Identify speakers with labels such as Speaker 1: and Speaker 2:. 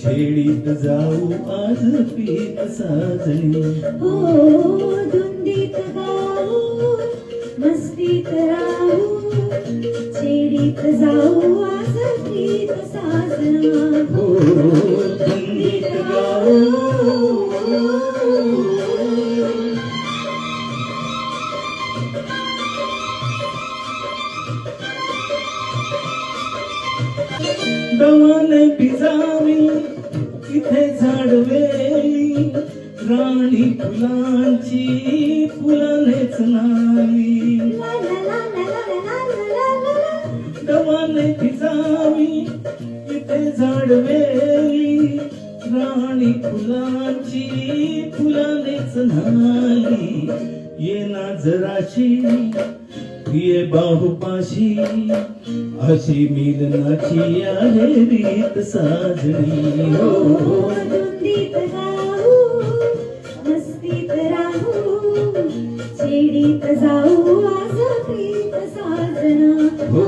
Speaker 1: छेडीत जाऊ आज पीत साजणी.
Speaker 2: हो धुंदीत गाऊ मस्तीत राहू छेडीत जाऊ आज प्रीत साजना.
Speaker 1: हो धुंदीत गाऊ. दवाने पिजावी इथे झाडवेली राणी फुलांची फुलानेच नाली.
Speaker 2: ला ला ला ला ला ला ला ला.
Speaker 1: दवाने पिजावी इथे झाडवेली राणी फुलांची फुलानेच नाली. ये ना जराशी ये बाहुपाशी अशी मिलनाची आहे रीत साजणी. हो
Speaker 2: धुंदीत गाऊ मस्तीत राहू छेडीत जाऊ आज प्रीत साजना.
Speaker 1: हो